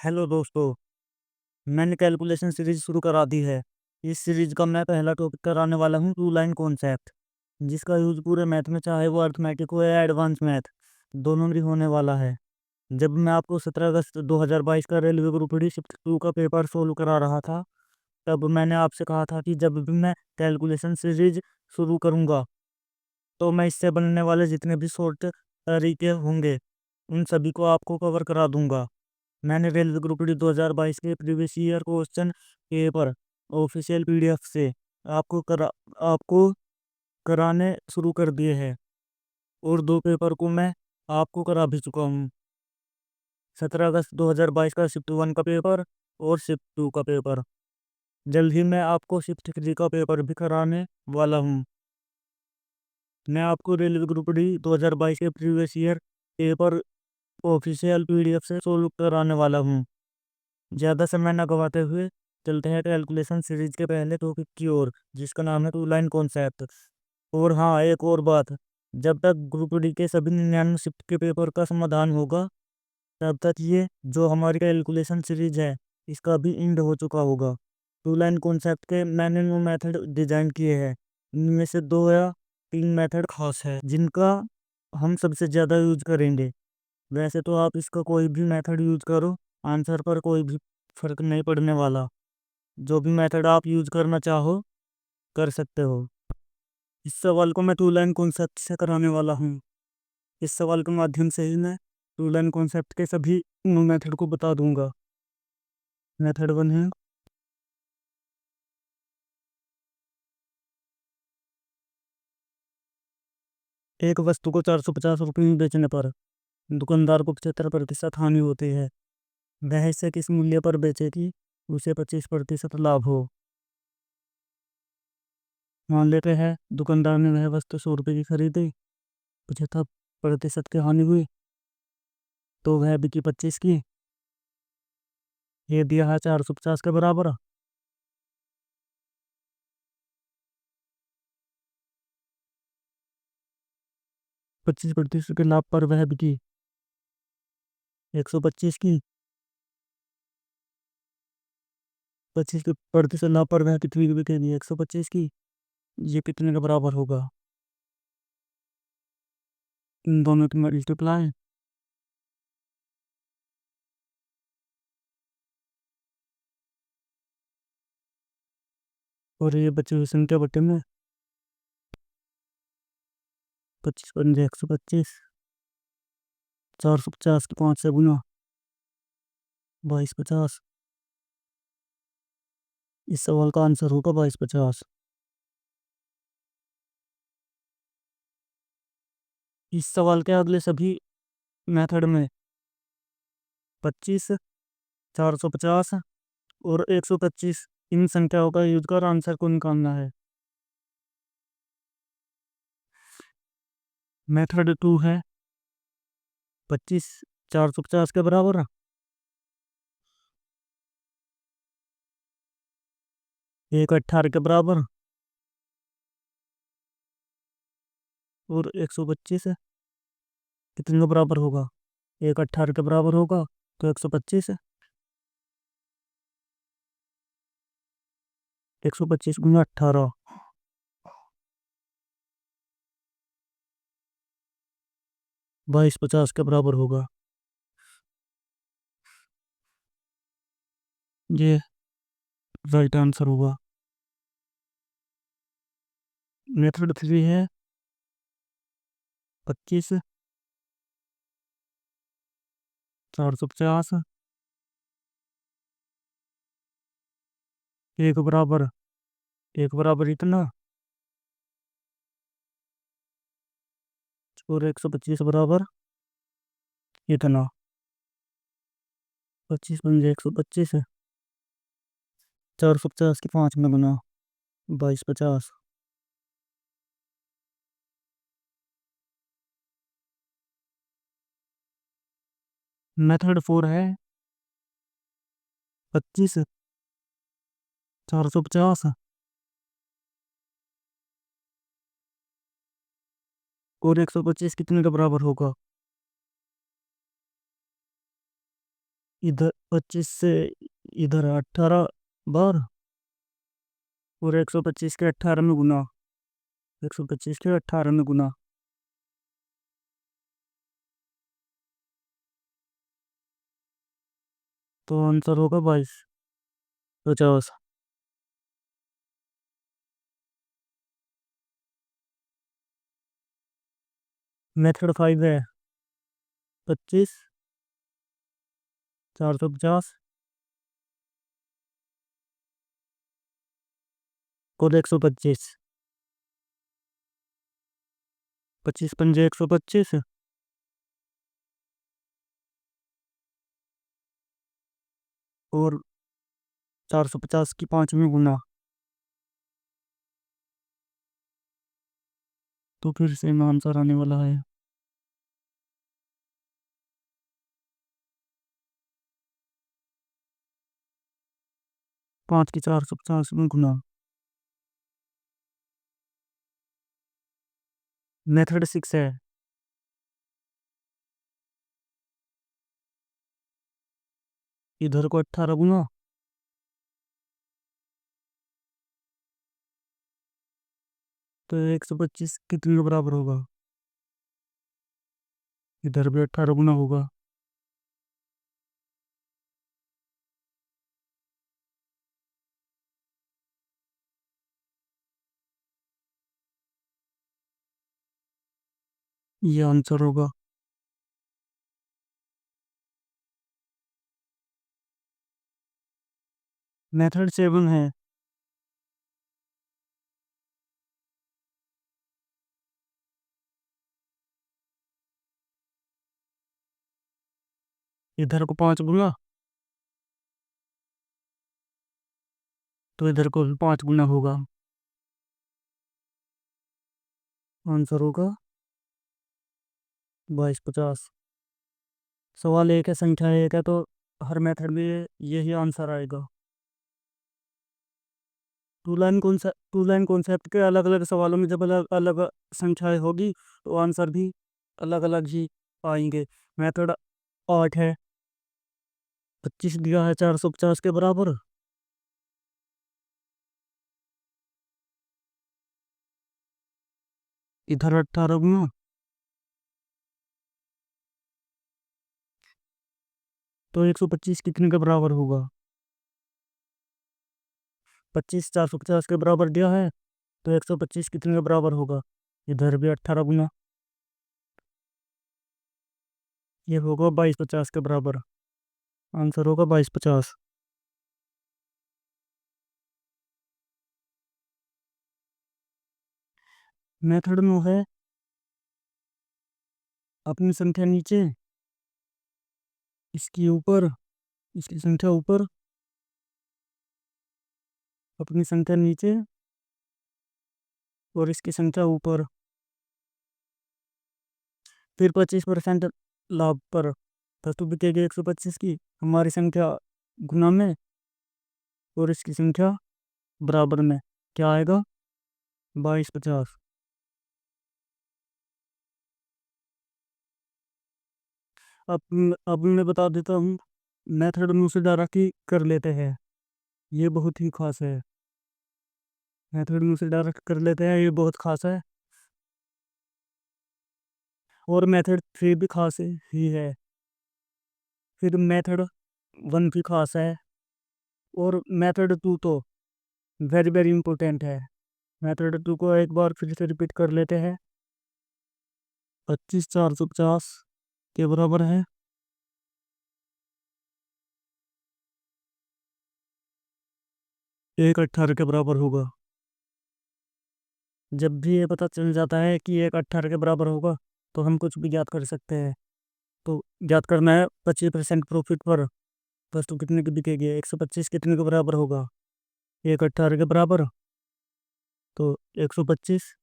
Hello दोस्तों। मैंने calculation series शुरू करा दी है। इस सीरीज का मैं पहला टॉपिक कराने वाला हूँ टू लाइन कॉन्सेप्ट, जिसका यूज पूरे मैथ में, चाहे वो अर्थमेटिक हो या एडवांस मैथ, दोनों में होने वाला है। जब मैं आपको 17 अगस्त 2022 का रेलवे ग्रुप डी शिफ्ट 2 का पेपर सोल्व करा रहा था, तब मैंने आपसे कहा था कि जब भी मैं कैलकुलेशन सीरीज शुरू करूँगा तो मैं इससे बनने वाले जितने भी शॉर्ट तरीके होंगे उन सभी को आपको कवर करा दूंगा। मैंने रेलवे ग्रुप डी 2022 के previous year question paper official PDF से आपको कराने शुरू कर दिए हैं, और दो पेपर को मैं आपको करा भी चुका हूँ। 17 अगस्त 2022 का शिफ्ट 1 का पेपर और शिफ्ट 2 का पेपर। जल्द ही मैं आपको शिफ्ट 3 का पेपर भी कराने वाला हूँ। मैं आपको रेलवे ग्रुप डी 2022 के previous year paper official PDF से सोल्व कराने वाला हूँ। ज़्यादा समय न गवाते हुए चलते हैं कैलकुलेशन सीरीज के पहले टॉपिक की ओर, जिसका नाम है टू लाइन कॉन्सेप्ट। और हाँ, एक और बात, जब तक ग्रुप डी के सभी 99 शिफ्ट के पेपर का समाधान होगा, तब तक ये जो हमारी कैलकुलेशन सीरीज है इसका भी एंड हो चुका होगा। टू लाइन कॉन्सेप्ट के मैंने न्यू मेथड डिजाइन किए हैं। इनमें से दो या तीन मेथड खास है जिनका हम सबसे ज़्यादा यूज करेंगे। वैसे तो आप इसका कोई भी मेथड यूज करो, आंसर पर कोई भी फर्क नहीं पड़ने वाला। जो भी मेथड आप यूज करना चाहो कर सकते हो। इस सवाल को मैं टू लाइन कॉन्सेप्ट से कराने वाला हूँ। इस सवाल के माध्यम से ही मैं टू लाइन कॉन्सेप्ट के सभी मेथड को बता दूंगा। मेथड 1 है, एक वस्तु को 450 रुपये में बेचने पर दुकानदार को 75% हानि होती है। वह इसे किस मूल्य पर बेचे कि उसे 25% लाभ हो। मान लेते हैं दुकानदार ने वह वस्तु 100 रुपये की खरीदी, 75% की हानि हुई, तो वह बिकी 25 की। ये दिया है 450 के बराबर। 25% के लाभ पर वह बिकी 125 की। 25% लाभ पर वह कितनी की बिकेगी? 125 की। ये कितने के बराबर होगा? इन दोनों की मल्टीप्लाई, और ये बची हुई संख्या बटे में 25 × 125, 450 की 5 से गुना 2250। इस सवाल का आंसर होगा 2250। इस सवाल के अगले सभी मेथड में 25, 450 और 125 इन संख्याओं का यूज कर आंसर को निकालना है। मेथड 2 है 25 450 के बराबर, एक 18 के बराबर, और 125 कितने के बराबर होगा? एक 18 के बराबर होगा तो 125 है। 125 गुना 18 2250 के बराबर होगा। ये राइट आंसर होगा। मेथड 3 है 25 450 एक बराबर, एक बराबर इतना, और 125 बराबर इतना। 25 × 125 है, 450 की 5 में गुना 2250। मेथड 4 है 25 450 और 125 कितने के बराबर होगा? इधर 25 से इधर 18 बार, और 125 के 18 में गुना, 125 के 18 में गुना। तो आंसर होगा 2250। मेथड 5 है 25, 450 और 125। 25 पंजे 125, और 450 की 5 में गुना। तो फिर सेम आंसर आने वाला है। 5 की 450 में गुना। मेथड 6 है इधर को 18 गुना, तो 125 कितने के बराबर होगा? इधर भी 18 गुना होगा। ये आंसर होगा। मेथड 7 है इधर को 5 गुना, तो इधर को भी 5 गुना होगा। आंसर होगा 2250। सवाल एक है, संख्या एक है, तो हर मेथड में यही आंसर आएगा। टू लाइन कॉन्सेप्ट के अलग अलग सवालों में जब अलग अलग संख्याएं होगी, तो आंसर भी अलग अलग ही आएंगे। मेथड 8 है 25 दिया है 450 के बराबर, इधर 18 गुना, तो 125 कितने के बराबर होगा? 25 450 के बराबर दिया है, तो 125 कितने के बराबर होगा? इधर भी 18 गुना, ये होगा 2250 के बराबर। आंसर होगा 2250। मेथड में है अपनी संख्या नीचे, इसकी ऊपर, इसकी संख्या ऊपर, अपनी संख्या नीचे और इसकी संख्या ऊपर, फिर 25% लाभ पर वस्तु बिकेगी 125 की, हमारी संख्या गुना में और इसकी संख्या बराबर में, क्या आएगा? 2250। अब मैं बता देता हूँ, मेथड में उसे डायरेक्ट ही कर लेते हैं, ये बहुत ही खास है। मेथड में उसे डायरेक्ट कर लेते हैं, ये बहुत खास है। और मेथड 3 भी खास ही है। फिर मेथड 1 भी खास है, और मेथड 2 तो वेरी वेरी इंपॉर्टेंट है। मेथड 2 को एक बार फिर से रिपीट कर लेते हैं। 25 450 के बराबर है, एक 18 के बराबर होगा। जब भी ये पता चल जाता है कि एक 18 के बराबर होगा, तो हम कुछ भी ज्ञात कर सकते हैं। तो ज्ञात करना है 25% प्रॉफिट पर वस्तु कितने की बिकेगी, 125 कितने के बराबर होगा? एक 18 के बराबर, तो 125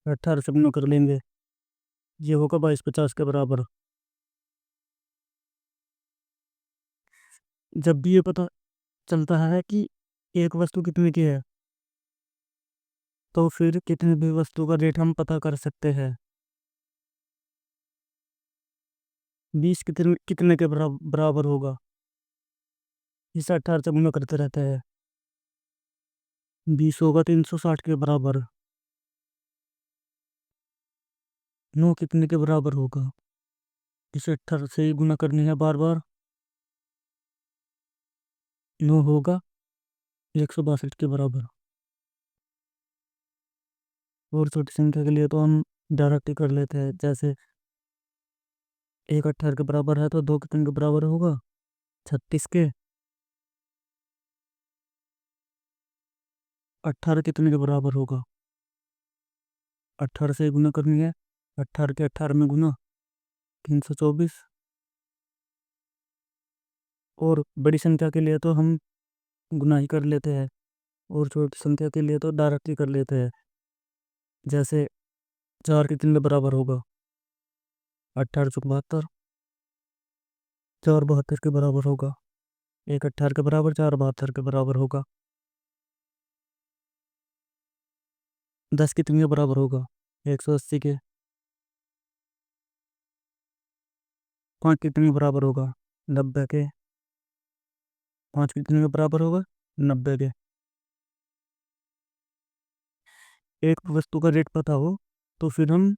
18 से गुना कर लेंगे, ये होगा 2250 के बराबर। जब भी ये पता चलता है कि एक वस्तु कितने की है, तो फिर कितने भी वस्तु का रेट हम पता कर सकते हैं। 20 कितने कितने के बराबर होगा? इसे 18 से गुना करते रहते हैं। 20 होगा 360 के बराबर। 9 कितने के बराबर होगा? इसे 18 से ही गुना करनी है बार बार। 9 होगा 162 के बराबर। और छोटी संख्या के लिए तो हम डायरेक्ट ही कर लेते हैं, जैसे 1 18 के बराबर है तो 2 कितने के बराबर होगा? 36 के। 18 कितने के बराबर होगा? 18 से ही गुना करनी है। 18 के 18 में गुना 324। और बड़ी संख्या के लिए तो हम गुना ही कर लेते हैं, और छोटी संख्या के लिए तो डायरेक्ट ही कर लेते हैं। जैसे 4 कितने के बराबर होगा? 18 चौक 72। 4 72 के बराबर होगा। 1 18 के बराबर, 4 72 के बराबर होगा। 10 कितने के बराबर होगा? 180 के। 5 कितने के बराबर होगा? 90 के। 5 कितने के बराबर होगा? 90 के। एक वस्तु का रेट पता हो तो फिर हम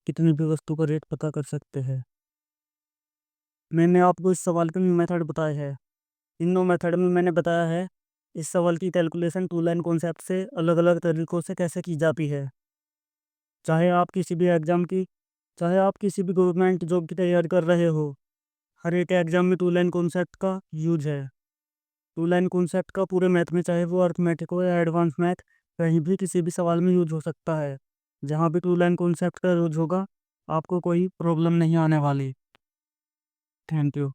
कितनी भी वस्तु का रेट पता कर सकते हैं। मैंने आपको इस सवाल के मेथड बताए हैं। इन दो मेथड में मैंने बताया है इस सवाल की कैलकुलेशन टू लाइन कॉन्सेप्ट से अलग अलग तरीकों से कैसे की जाती है। चाहे आप किसी भी एग्ज़ाम की चाहे आप किसी भी गवर्नमेंट जॉब की तैयारी कर रहे हो, हर एक एग्ज़ाम में टू लाइन कॉन्सेप्ट का यूज है। टू लाइन कॉन्सेप्ट का पूरे मैथ में, चाहे वो अर्थमेटिक हो या एडवांस मैथ, कहीं भी किसी भी सवाल में यूज हो सकता है। जहाँ भी टू लाइन कॉन्सेप्ट का यूज होगा आपको कोई प्रॉब्लम नहीं आने वाली। Thank you.